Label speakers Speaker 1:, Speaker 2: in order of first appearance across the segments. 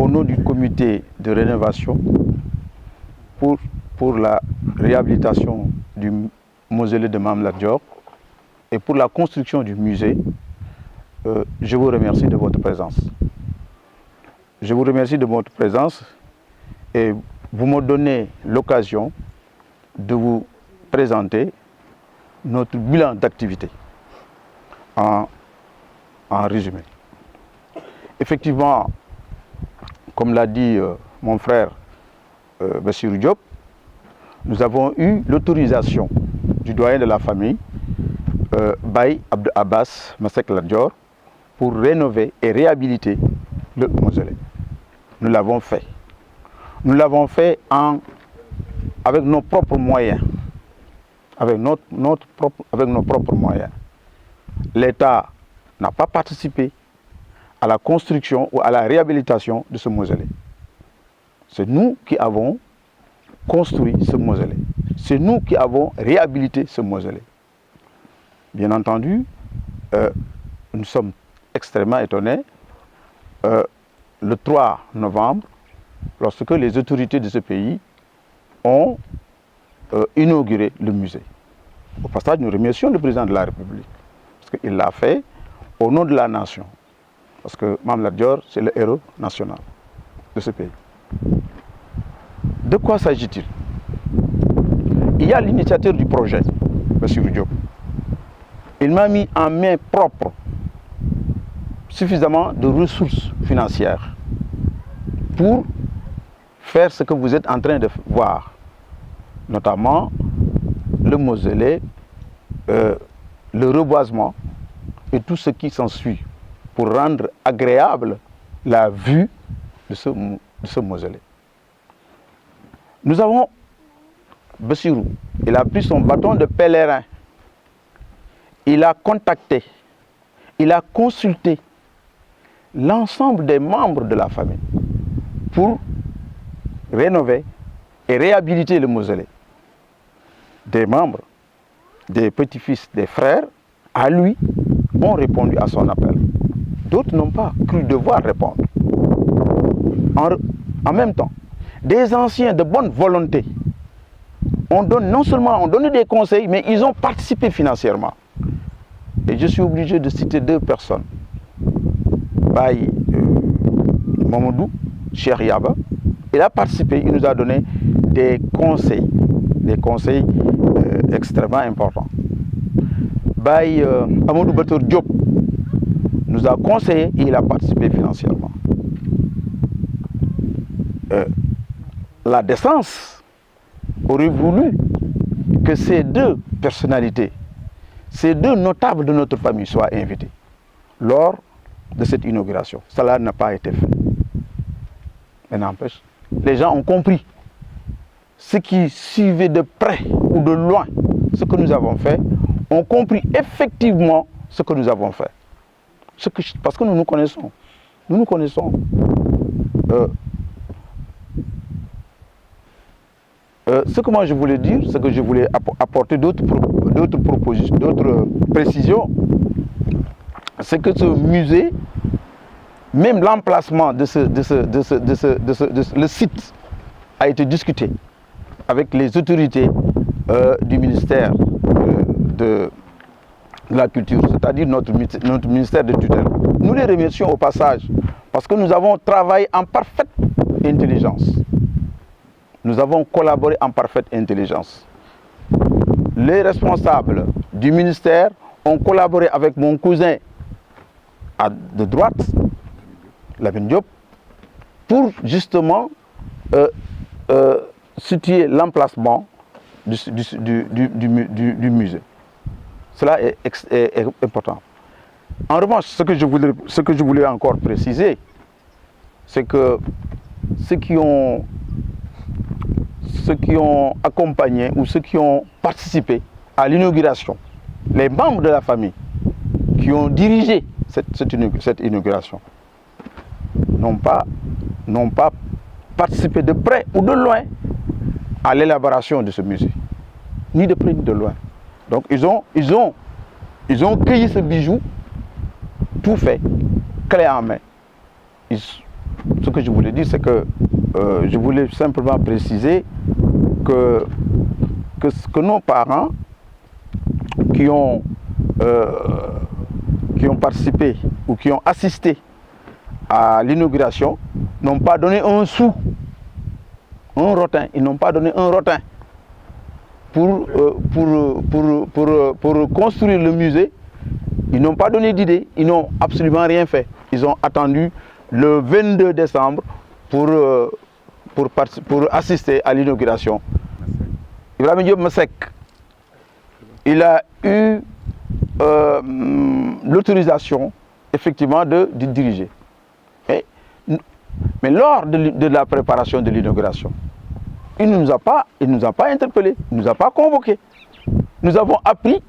Speaker 1: au nom du comité de rénovation pour la réhabilitation du mausolée de Mame Lat Dior et pour la construction du musée, je vous remercie de votre présence. Je vous remercie de votre présence et vous me donnez l'occasion de vous présenter notre bilan d'activité en résumé. Effectivement, comme l'a dit mon frère Bassirou Diop, nous avons eu l'autorisation du doyen de la famille, Baye Abdou Abbas Masseck Lat Dior, pour rénover et réhabiliter le mausolée. Nous l'avons fait. Nous l'avons fait avec nos propres moyens. Avec nos propres moyens. L'État n'a pas participé à la construction ou à la réhabilitation de ce mausolée. C'est nous qui avons construit ce mausolée. C'est nous qui avons réhabilité ce mausolée. Bien entendu, nous sommes extrêmement étonnés. Le 3 novembre, lorsque les autorités de ce pays ont inauguré le musée. Au passage, nous remercions le président de la République, parce qu'il l'a fait au nom de la nation. Parce que Mame Lat Dior, c'est le héros national de ce pays. De quoi s'agit-il? Il y a l'initiateur du projet, M. Diop. Il m'a mis en main propre suffisamment de ressources financières pour faire ce que vous êtes en train de voir, notamment le mausolée, le reboisement et tout ce qui s'ensuit pour rendre agréable la vue de ce mausolée. Nous avons Bassirou, il a pris son bâton de pèlerin, il a contacté, il a consulté l'ensemble des membres de la famille pour rénover et réhabiliter le mausolée. Des membres, des petits-fils, des frères, à lui, ont répondu à son appel. D'autres n'ont pas cru devoir répondre. En même temps, des anciens de bonne volonté non seulement ont donné des conseils, mais ils ont participé financièrement. Et je suis obligé de citer deux personnes. Baye Mamadou, Cheikh Yaba, il a participé, il nous a donné des conseils extrêmement importants. Baye Amadou Bator Diop nous a conseillé et il a participé financièrement. La décence aurait voulu que ces deux personnalités, ces deux notables de notre famille soient invités lors de cette inauguration. Cela n'a pas été fait. Mais n'empêche, les gens ont compris. Ceux qui suivaient de près ou de loin ce que nous avons fait, ont compris effectivement ce que nous avons fait. Parce que nous nous connaissons. Nous nous connaissons. Ce que moi je voulais dire, c'est que je voulais apporter d'autres propositions, d'autres précisions, c'est que ce musée, même l'emplacement le site a été discuté avec les autorités du ministère de la Culture, c'est-à-dire notre ministère de tutelle. Nous les remercions au passage parce que nous avons travaillé en parfaite intelligence. Nous avons collaboré en parfaite intelligence. Les responsables du ministère ont collaboré avec mon cousin de droite, Lamine Diop, pour justement situer l'emplacement du musée. Cela est important. En revanche, ce que je voulais encore préciser, c'est que ceux qui ont accompagné ou ceux qui ont participé à l'inauguration, les membres de la famille qui ont dirigé cette inauguration, n'ont pas participé de près ou de loin à l'élaboration de ce musée. Ni de près ni de loin. Donc ils ont cueilli ce bijou, tout fait, clé en main. Ce que je voulais dire, c'est que je voulais simplement préciser que nos parents qui ont participé ou qui ont assisté à l'inauguration n'ont pas donné un sou, un rotin. Ils n'ont pas donné un rotin pour construire le musée. Ils n'ont pas donné d'idée, ils n'ont absolument rien fait. Ils ont attendu le 22 décembre pour assister à l'inauguration. Ibrahima Diop Masek, il a eu l'autorisation effectivement de diriger. Mais lors de la préparation de l'inauguration, il ne nous a pas interpellés, il ne nous a pas convoqués. Nous avons appris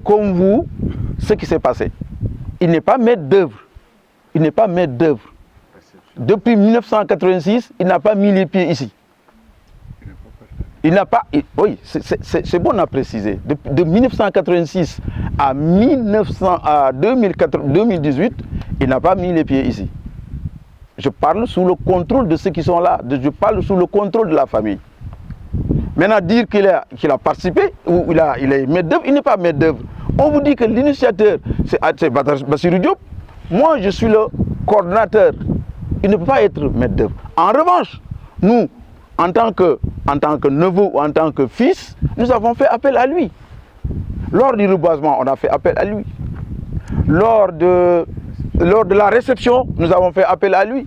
Speaker 1: comme vous ce qui s'est passé. Il n'est pas maître d'œuvre. Il n'est pas maître d'œuvre. Depuis 1986, il n'a pas mis les pieds ici. Il n'a pas. Oui, c'est bon à préciser. De 1986 à 2018, il n'a pas mis les pieds ici. Je parle sous le contrôle de ceux qui sont là. Je parle sous le contrôle de la famille. Maintenant, dire qu'il a participé ou il est maître d'œuvre, il n'est pas maître d'œuvre. On vous dit que l'initiateur, c'est Bassirou Diop. Moi, je suis le coordonnateur. Il ne peut pas être maître d'œuvre. En revanche, nous, en tant que neveu ou en tant que fils, nous avons fait appel à lui. Lors du reboisement, on a fait appel à lui. Lors de la réception, nous avons fait appel à lui.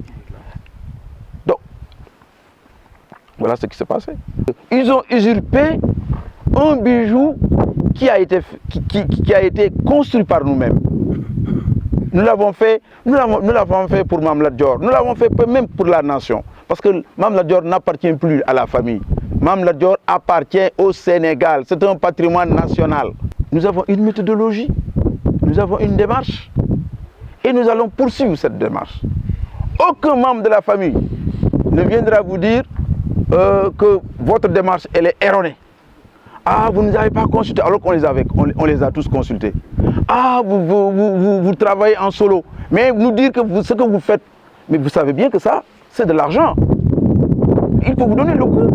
Speaker 1: Donc, voilà ce qui s'est passé. Ils ont usurpé un bijou qui a été construit par nous-mêmes. Nous l'avons fait pour Mame Lat Dior. Nous l'avons fait même pour la nation. Parce que Mame Lat Dior n'appartient plus à la famille. Mame Lat Dior appartient au Sénégal. C'est un patrimoine national. Nous avons une méthodologie. Nous avons une démarche. Et nous allons poursuivre cette démarche. Aucun membre de la famille ne viendra vous dire que votre démarche elle est erronée. Ah, vous ne nous avez pas consultés alors qu'on les a tous consultés. Ah, vous travaillez en solo. Mais nous dire que ce que vous faites, mais vous savez bien que ça, c'est de l'argent. Il faut vous donner le coup.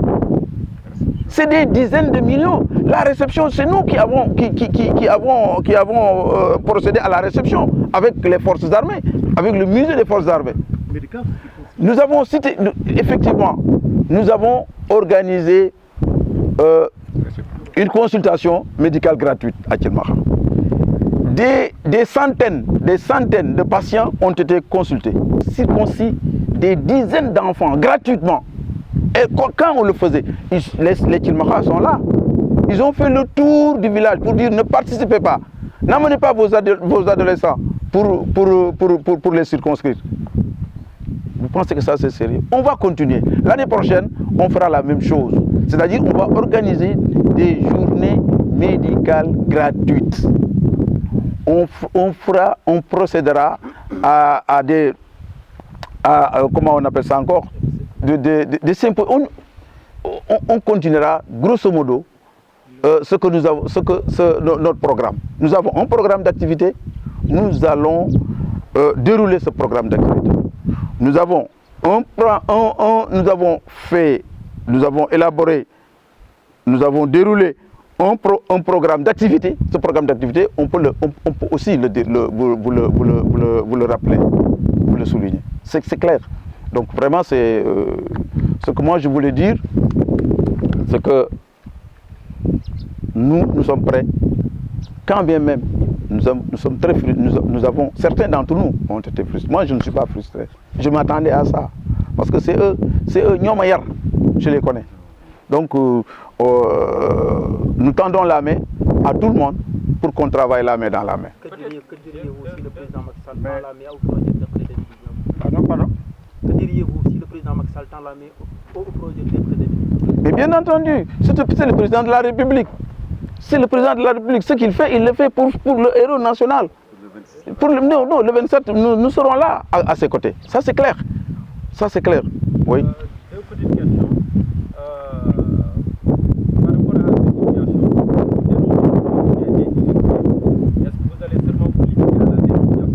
Speaker 1: C'est des dizaines de millions. La réception, c'est nous qui avons procédé à la réception avec les forces armées, avec le musée des forces armées. Nous avons cité, effectivement, nous avons organisé une consultation médicale gratuite à Thielmaha. Des centaines de patients ont été consultés, circoncis des dizaines d'enfants gratuitement. Et quand on le faisait, les Thielmaha sont là. Ils ont fait le tour du village pour dire ne participez pas. N'amenez pas vos adolescents pour les circonscrire. Vous pensez que ça c'est sérieux? On va continuer. L'année prochaine, on fera la même chose. C'est-à-dire on va organiser des journées médicales gratuites. On procédera à des... comment on appelle ça encore? Des symposiums. On continuera grosso modo notre programme. Nous avons un programme d'activité. Nous allons dérouler ce programme d'activité. Nous avons déroulé un programme d'activité. Ce programme d'activité, on peut aussi vous le rappeler, vous le souligner. C'est clair. Donc vraiment, c'est ce que moi je voulais dire, c'est que nous sommes prêts, quand bien même nous sommes très frustrés. Certains d'entre nous ont été frustrés. Moi, je ne suis pas frustré. Je m'attendais à ça. Parce que c'est eux, je les connais. Donc, nous tendons la main à tout le monde pour qu'on travaille la main dans la main.
Speaker 2: Que diriez-vous si le président Macky Sall tend la main au projet de décret de 2019 ?
Speaker 1: Pardon ?
Speaker 2: Que diriez-vous si le président Macky Sall tend la main au projet de décret de 2019 ?
Speaker 1: Mais bien entendu, c'est le président de la République. C'est le président de la République. Ce qu'il fait, il le fait pour le héros national. Le 27, nous serons là à ses côtés. Ça, c'est clair. Ça, c'est clair. Oui.
Speaker 3: Deux petites questions. Par rapport à cette situation, est-ce que vous allez seulement vous limiter à la dénonciation?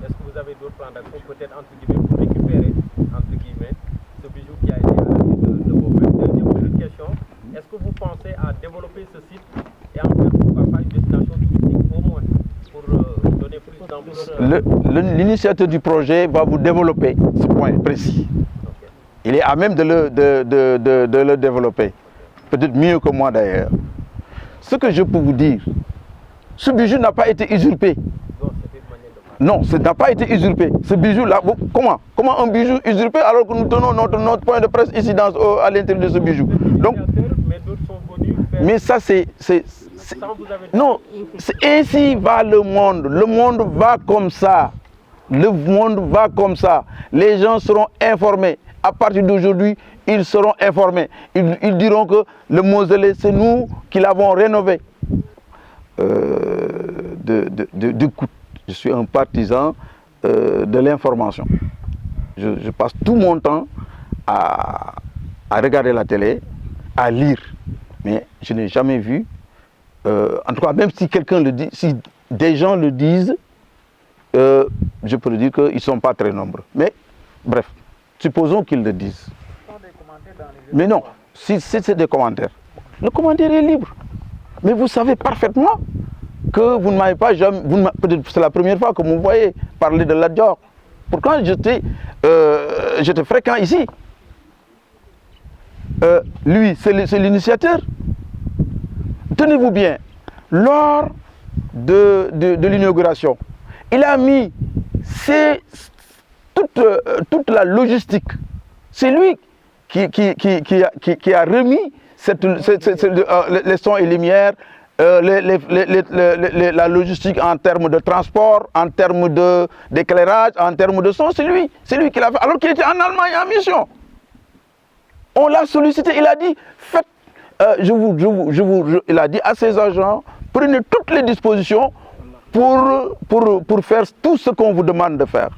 Speaker 3: Est-ce que vous avez d'autres plans d'action, peut-être contribuer pour récupérer, entre guillemets, ce bijou qui a été à la tête de vos mains. Deuxième petite question, est-ce que vous pensez à développer ce site et en faire pourquoi pas une destination touristique au moins pour donner plus d'ampleur?
Speaker 1: L'initiateur du projet va vous développer ce point précis.
Speaker 3: Ok.
Speaker 1: Il est à même de le développer. Peut-être mieux que moi d'ailleurs. Ce que je peux vous dire, ce bijou n'a pas été usurpé.
Speaker 3: Donc c'était une manière de parler.
Speaker 1: Non, ça n'a pas été usurpé. Ce bijou-là, comment un bijou usurpé alors que nous tenons notre point de presse ici à l'intérieur de ce bijou. Donc,
Speaker 3: Mais d'autres sont venus faire...
Speaker 1: mais ça c'est...
Speaker 3: Sans vous avertir.
Speaker 1: Non, ainsi va le monde. Le monde va comme ça. Le monde va comme ça. Les gens seront informés. À partir d'aujourd'hui, ils seront informés. Ils diront que le mausolée, c'est nous qui l'avons rénové. Je suis un partisan de l'information. Je passe tout mon temps à regarder la télé, à lire. Mais je n'ai jamais vu, en tout cas même si quelqu'un le dit, si des gens le disent, je peux le dire qu'ils ne sont pas très nombreux. Mais bref, supposons qu'ils le disent. Mais non, si c'est des commentaires, le commentaire est libre. Mais vous savez parfaitement que vous ne m'avez pas jamais, peut-être c'est la première fois que vous me voyez parler de Lat Dior. Pourquoi j'étais fréquent ici. Lui, c'est l'initiateur. Tenez-vous bien, lors de l'inauguration, il a mis toute la logistique. C'est lui qui a remis les sons et lumières, la logistique en termes de transport, en termes d'éclairage, en termes de son. C'est lui qui l'a fait, alors qu'il était en Allemagne en mission. On l'a sollicité, il a dit, faites, il a dit à ses agents, prenez toutes les dispositions pour faire tout ce qu'on vous demande de faire.